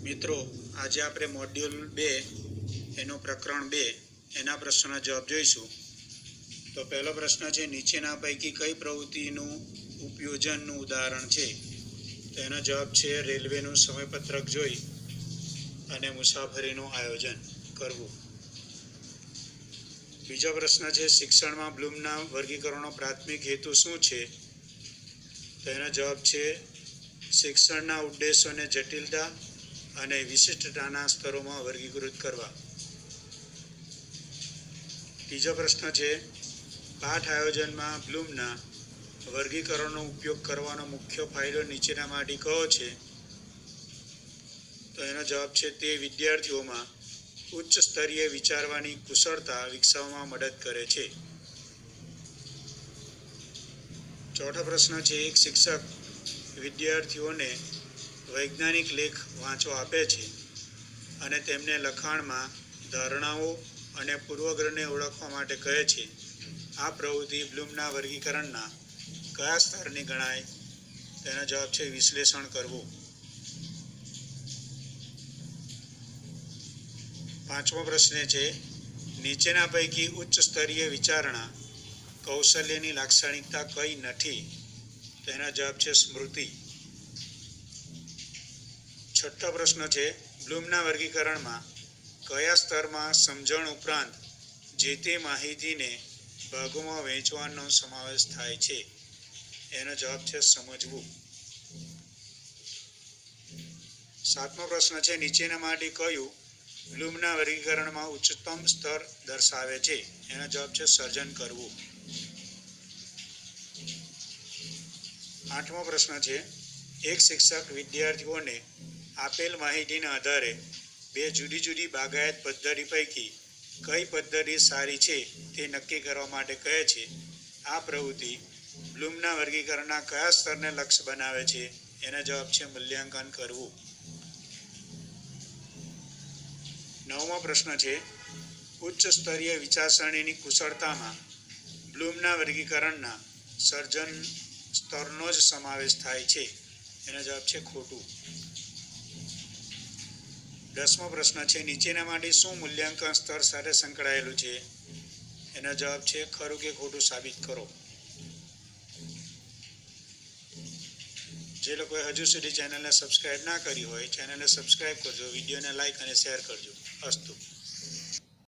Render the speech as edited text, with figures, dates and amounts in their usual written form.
મિત્રો, આજે આપણે મોડ્યુલ 2 એનો પ્રકરણ 2 એના પ્રશ્નના જવાબ જોઈશું. તો પહેલો પ્રશ્ન છે, નીચેના પૈકી કઈ પ્રવૃત્તિનું ઉપયોજનનું ઉદાહરણ છે? તો એનો જવાબ છે રેલવેનું સમયપત્રક જોઈ અને મુસાફરીનું આયોજન કરવું. બીજો પ્રશ્ન છે, શિક્ષણમાં બ્લૂમના વર્ગીકરણનો પ્રાથમિક હેતુ શું છે? તો એનો જવાબ છે શિક્ષણના ઉદ્દેશોને જટિલતા અને વિશિષ્ટતાના સ્તરોમાં વર્ગીકૃત કરવા. ત્રીજો પ્રશ્ન છે, પાઠ આયોજનમાં બ્લૂમના વર્ગીકરણનો ઉપયોગ કરવાનો મુખ્ય ફાયદો નીચેનામાંથી કયો છે? તો એનો જવાબ છે તે વિદ્યાર્થીઓમાં ઉચ્ચ સ્તરીય વિચારવાની કુશળતા વિકસાવવામાં મદદ કરે છે. ચોથો પ્રશ્ન છે, એક શિક્ષક વિદ્યાર્થીઓને વૈજ્ઞાનિક લેખ વાંચવા આપે છે અને તેમને લખાણમાં ધારણાઓ અને પૂર્વગ્રહને ઓળખવા માટે કહે છે. આ પ્રવૃત્તિ બ્લૂમના વર્ગીકરણના કયા સ્તરની ગણાય? તેનો જવાબ છે વિશ્લેષણ કરવું. પાંચમો પ્રશ્ન છે, નીચેના પૈકી ઉચ્ચ સ્તરીય વિચારણા કૌશલ્યની લાક્ષણિકતા કઈ નથી? તેનો જવાબ છે સ્મૃતિ. છઠ્ઠો પ્રશ્ન છે, બ્લૂમના વર્ગીકરણમાં કયા સ્તરમાં સમજણ ઉપરાંત જે તે માહિતીને ભાગોમાં વહેંચવાનો સમાવેશ થાય છે? એનો જવાબ છે સમજવું. સાતમો પ્રશ્ન છે, નીચેનામાંથી કયું બ્લૂમના વર્ગીકરણમાં ઉચ્ચતમ સ્તર દર્શાવે છે? એનો જવાબ છે સર્જન કરવું. આઠમો પ્રશ્ન છે, એક શિક્ષક વિદ્યાર્થીઓને આપેલ માહિતીના આધારે બે જુદી જુદી બાગાયત પદ્ધતિ પૈકી કઈ પદ્ધતિ સારી છે તે નક્કી કરવા માટે કહે છે. આ પ્રવૃત્તિ બ્લૂમના વર્ગીકરણના કયા સ્તરને લક્ષ્ય બનાવે છે? એનો જવાબ છે મૂલ્યાંકન કરવું. નવમો પ્રશ્ન છે, ઉચ્ચ સ્તરીય વિચારસરણીની કુશળતામાં બ્લૂમના વર્ગીકરણના સર્જન સ્તરનો જ સમાવેશ થાય છે. એનો જવાબ છે ખોટું. 10મો પ્રશ્ન છે, નીચેનામાંથી શું મૂલ્યાંકન સ્તર સાથે સંકળાયેલું છે? એનો જવાબ છે ખરું કે ખોટું સાબિત કરો. જે લોકોએ હજુ સુધી ચેનલને સબસ્ક્રાઇબ ના કરી હોય, ચેનલને સબસ્ક્રાઇબ કરજો, વિડીયોને લાઇક અને શેર કરજો. અસ્તુ.